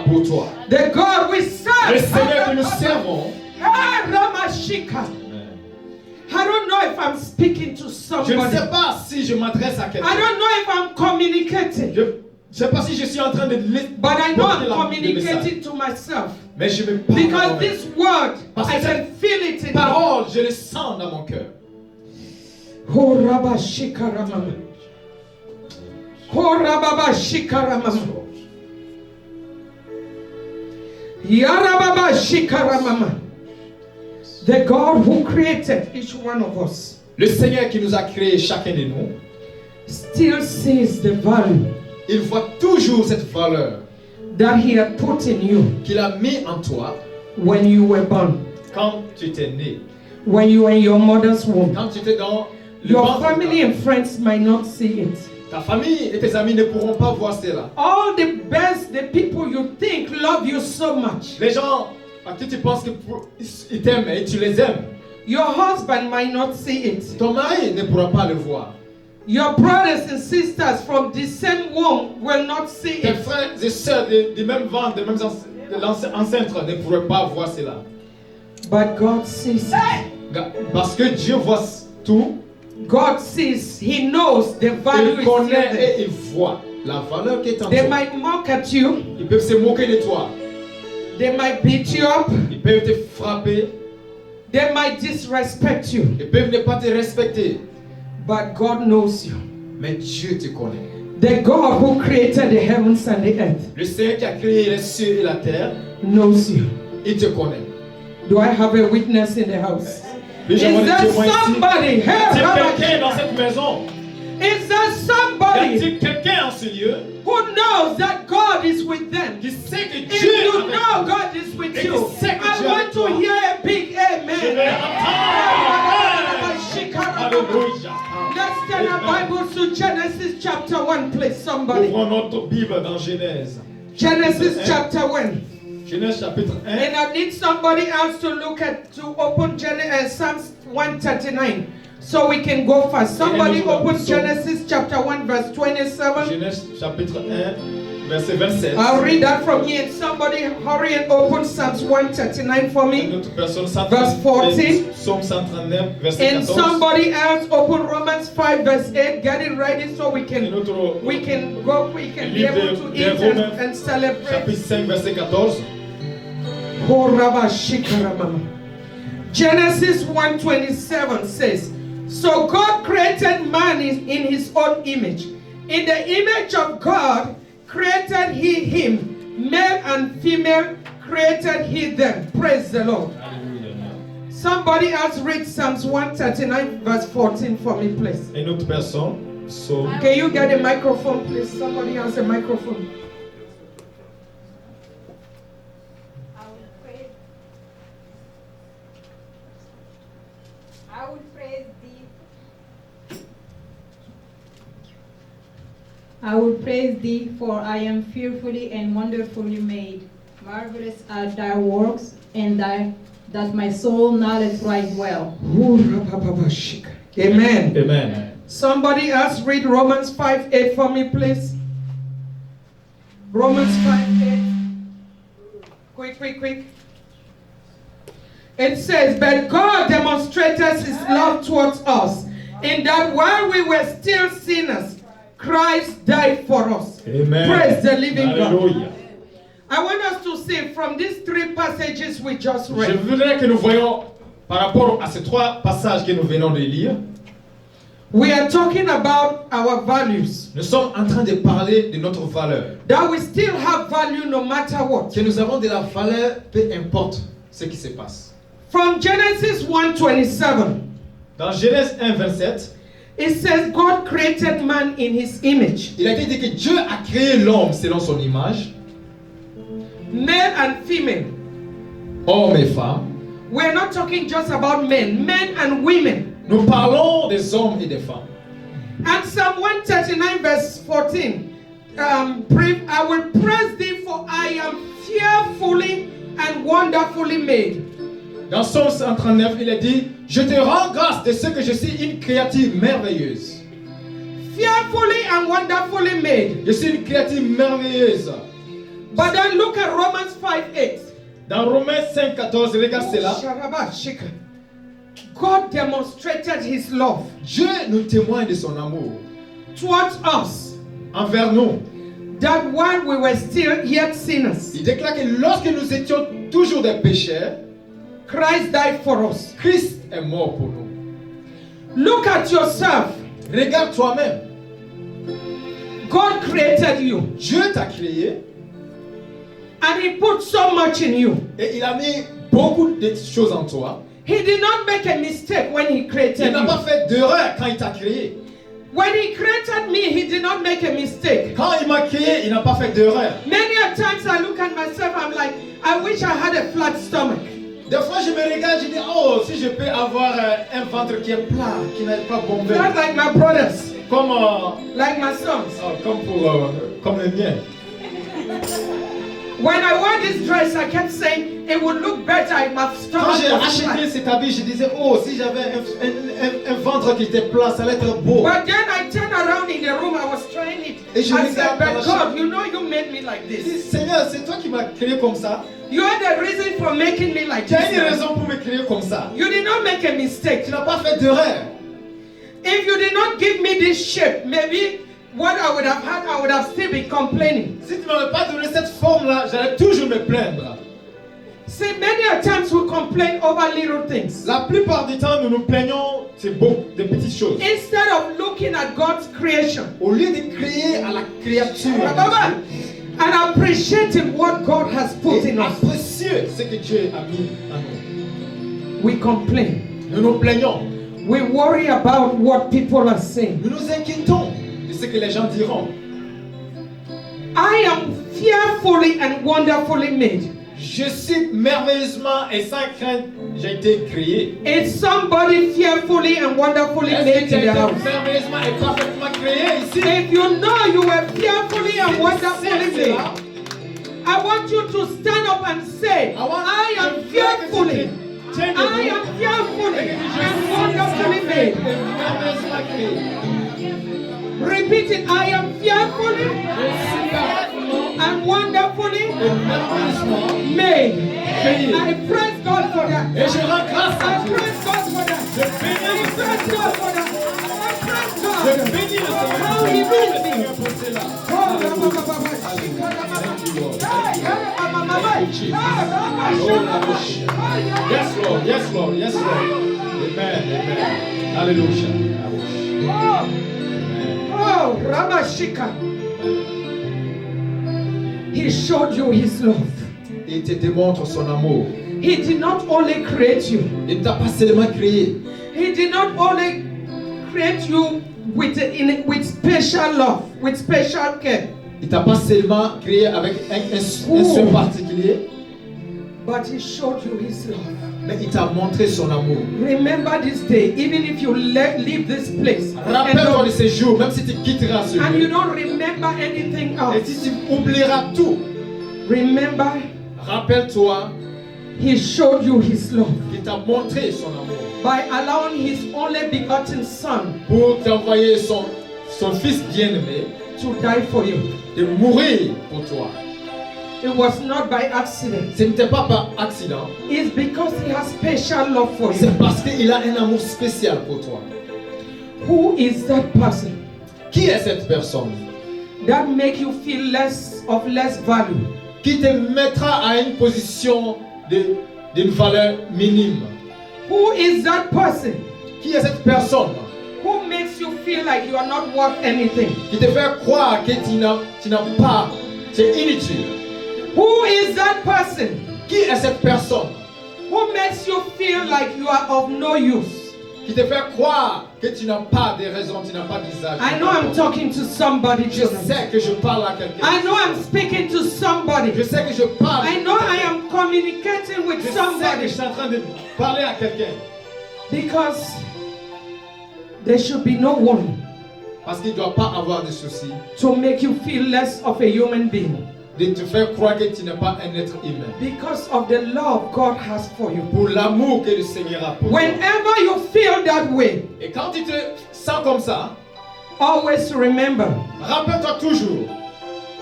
pour toi. The God we serve. Le Seigneur que nous servons. I don't know if I'm speaking to Je ne somebody. sais pas si je m'adresse à quelqu'un. I don't know if I'm communicating. Je ne sais pas si je suis en train de But I know I'm communicating to myself. Mais je me parle. Because this word, Parce I que can feel it in me. parole, je le sens dans mon cœur. Oh, Rabba Shikaramama. Oh, Rabba Shikaramama. Yarababa Shikaramama. The God who created each one of us Le Seigneur qui nous a créé chacun de nous, still sees the value il voit toujours cette valeur that He had put in you qu'il a mis en toi when you were born, quand tu étais né, when you were in your mother's womb. quand tu étais dans le Your ventre de family and friends might not see it. ta famille et tes amis ne pourront pas voir cela. All the best, the people you think love you so much. Les gens à qui tu penses qu'ils t'aiment et tu les aimes, Your husband might not see it. ton mari ne pourra pas le voir. Your brothers and sisters from the same womb will not see Tes it. frères et sœurs du même ventre, de l'ancêtre ne pourraient pas voir cela. But God sees it. Parce que Dieu voit tout. God sees, He knows the value Il is connaît in there. et il voit la valeur qui est en They toi. might mock at you. Ils peuvent se moquer de toi. They might beat you up. Ils peuvent te frapper. They might disrespect you. Ils peuvent ne pas te respecter. But God knows you. Mais Dieu te connaît. The God who created the heavens and the earth Le Seigneur qui a créé les cieux et la terre, knows you. il te connaît. Do I have a witness in the house? Is Puis j'aimerais there témoin ici. somebody? Y Hey, a-t-il Rabbi, quelqu'un dans cette maison? is there Y somebody a-t-il quelqu'un en ce lieu who knows that God is with them? qui sait que If Dieu est you avec know vous? God is with Et you, qui sait que I Dieu est want avec to toi? hear a big Je vais amen. entendre. Alléluia. Let's turn our Bibles to Genesis chapter 1, please, somebody. Ouvrons notre Bible dans Genèse. Genesis chapter 1. Genèse chapitre 1. And I need somebody else to open Psalms 139 so we can go fast. Somebody open Genesis chapter 1 verse 27. Genèse chapitre 1, verset 27. I'll read that from here. And somebody hurry and open Psalms 139 for Une me. autre personne, Verse 14. Psaume 139, verset And 14. somebody else open Romans 5 verse 8. Get it ready so we Une can autre, go, we can be Livre able to des eat Romains, and celebrate. chapitre 5, verset 14. Genesis 1:27 says, so God created man in his own image. In the image of God created he him. Male and female created he them. Praise the Lord. Somebody else read Psalms 139 verse 14 for me, please. Une autre personne, Psaume. Can you get a microphone, please? Somebody else a microphone. I will praise thee, for I am fearfully and wonderfully made. Marvelous are thy works, and that my soul knoweth right well. Amen. Amen. Somebody else read Romans 5:8 for me, please. Romans 5:8. Quick. It says, but God demonstrated his love towards us, in that while we were still sinners, Christ died for us. Amen. Praise the living Alléluia. God. I want us to see from these three passages we just Je read. voudrais que nous voyions, par rapport à ces trois passages que nous venons de lire, We are talking about our values. nous sommes en train de parler de notre valeur. That we still have value no matter what. Que nous avons de la valeur, peu importe ce qui se passe. From Genesis 1:27, Dans Genèse 1, 27, it says God created man in his image. il a été dit que Dieu a créé l'homme selon son image, Male and female. hommes et femmes. We're not talking just about men and women. Nous parlons des hommes et des femmes. And Psalm 139 verse 14. I will praise thee, for I am fearfully and wonderfully made. Dans Psaume 139, il a dit, je te rends grâce de ce que je suis une créature merveilleuse. Fearfully and wonderfully made. Je suis une créature merveilleuse. But then look at Romans 5:8. Dans Romains 5:14, regarde cela. God demonstrated his love Dieu nous témoigne de son amour towards us, envers nous. that while we were still yet sinners, Il déclare que lorsque nous étions toujours des pécheurs, Christ died for us. Christ est mort pour nous. Look at yourself. Regarde toi-même. God created you Dieu t'a créé and he put so much in you. et il a mis beaucoup de choses en toi. He did not make a mistake when he Il created n'a you. pas fait d'erreur quand il t'a créé. When he created me, he did not make a mistake. Quand il m'a créé, il n'a pas fait d'erreur. Many a times I look at myself, I'm like, I wish I had a flat stomach. Des fois, je me regarde, je dis, oh, si je peux avoir un ventre qui est plat, qui n'est pas bombé, Not like my brothers, comme, like my sons. comme le mien. When I wore this dress, I kept saying it would look better if my Quand stomach j'ai was acheté flat. cet habit, je disais, oh, si j'avais un ventre qui était plat, ça allait être beau. But then I turned around in the room, I was trying it. Et je I regarde said, dans la but God, you know you made me like Je dis, this. Seigneur, c'est toi qui m'as créé comme ça. You are the reason for making me like Tu as une this. raison pour me créer comme ça. You did not make a mistake. Tu n'as pas fait d'erreur. If you did not give me this shape, maybe what I would have had, I would have still been complaining. Si tu ne m'avais pas donné cette forme-là, j'allais toujours me plaindre. See, many a times we complain over little things. La plupart du temps, nous nous plaignons, c'est beau, des petites choses. Instead of looking at God's creation Au lieu de crier à la créature and appreciating what God has put et in us, apprécier ce que Dieu a mis en nous, we complain. nous nous plaignons. We worry about what people are saying. Nous nous inquiétons de ce que les gens diront. I am fearfully and wonderfully made. Je suis merveilleusement et sans crainte, j'ai été créé. Is somebody fearfully and wonderfully Est-ce made que tu as in the été house? merveilleusement et parfaitement créé ici? If you know you were fearfully and C'est wonderfully made, cela. I want you to stand up and say, I am fearfully, I am fearfully and wonderfully made. Repeat it, I am fearfully and wonderfully made. I praise God for that. Et je rends grâce à I Dieu. praise God for that. Je bénis I le praise Seigneur. God for that. I praise Je God. bénis le Seigneur. How he Je bénis le made me. Seigneur pour cela. Oh, Thank you, Lord. Yes, Lord. Yes, Lord. Yes, Lord. Amen. Amen. Hallelujah. Amen. Oh, Ramashika. He showed you his love. Il te démontre son amour. He did not only create you, Il ne t'a pas seulement créé. he did not only create you with special love, with special care, Il t'a pas seulement créé avec un soin particulier, but he showed you his love. mais il t'a montré son amour. Remember this day, even if you leave this place Rappelle-toi de ces jours, même si tu quitteras ce and you lieu. don't remember anything Et else, si tu oublieras tout, remember rappelle-toi he showed you his love qu'il t'a montré son amour by allowing his only begotten son pour t'envoyer son fils bien-aimé to die for you. de mourir pour toi. It was not by accident. Ce n'était pas par accident, It's because he has special love for you. c'est parce qu'il a un amour spécial pour toi. Who is that person Qui est cette personne that make you feel less value? qui te mettra à une position d'une valeur minime? Who is that person Qui est cette personne who makes you feel like you are not worth anything? qui te fait croire que tu n'as pas, c'est inutile? Who is that person Qui est cette personne who makes you feel like you are of no use? qui te fait croire que tu n'as pas de raison, tu n'as pas d'usage? I know I'm talking to somebody, Je children. sais que je parle à quelqu'un. I know I'm speaking to somebody. Je sais que je parle. I know I am communicating with Je sais que je somebody suis en train de parler à quelqu'un. because there should be no one Parce qu'il ne doit pas avoir de soucis to make you feel less of a human being de te faire croire que tu n'es pas un être humain. because of the love God has for you. Pour l'amour que le Seigneur a pour toi. Whenever you feel that way, Et quand tu te sens comme ça, always remember rappelle-toi toujours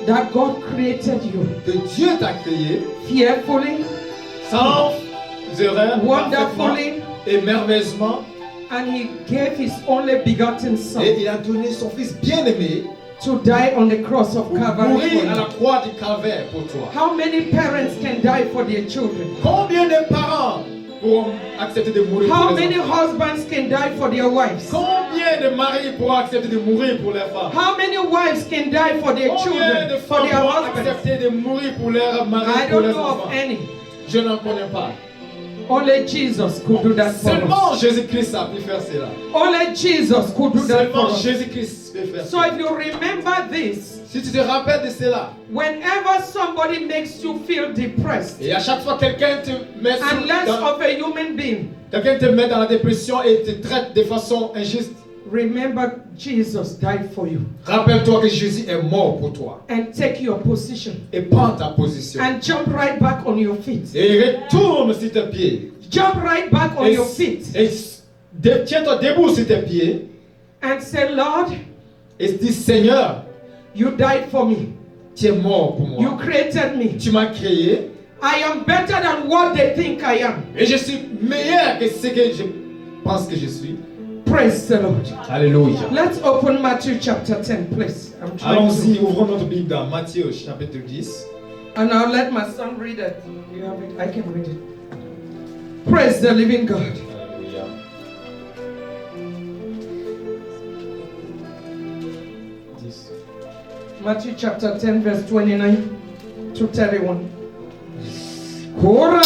that God created you que Dieu t'a créé fearfully, sans erreur, parfaitement wonderfully, et merveilleusement. and He gave His only begotten Son Et il a donné son fils bien-aimé to die on the cross of pour Calvary. mourir for à la you. croix du Calvaire pour toi. How many parents can die for their children? Combien de parents pourront accepter de mourir How pour les many enfants? husbands can die for their wives? Combien de maris pourront accepter de mourir pour leurs femmes? How many wives can die for their Combien children, de for femmes their pourront husbands? accepter de mourir pour leurs maris, I pour don't leurs know enfants? of any. Je n'en connais pas. Only Jesus could do that for us. Seulement Jésus-Christ a pu faire cela. Only Jesus could do that for Seulement us. Jésus-Christ peut faire So cela. if you remember this, Si tu te rappelles de cela, whenever somebody makes you feel depressed et à chaque fois quelqu'un te met and less dans, of a human being, quelqu'un te met dans la dépression et te traite de façon injuste, remember Jesus died for you. rappelle-toi que Jésus est mort pour toi. And take your position Et prends ta position. and jump right back on your feet. Et retourne sur tes pieds. Jump right back on Et, your feet et tiens-toi debout sur tes pieds. and say, Lord, Et dis, Seigneur, you died for me. tu es mort pour You moi. created me. Tu m'as créé. I am better than what they think I am. Et je suis meilleur que ce que je pense que je suis. Praise the Lord. Alléluia. Let's open Matthew chapter 10, please. I'm trying Allons-y, to. ouvrons notre Bible dans Matthieu chapitre 10. And I'll let my son read it. You have it. I can read it. Praise the living God. Alléluia. Matthew chapter 10, verse 29 to 31. Kora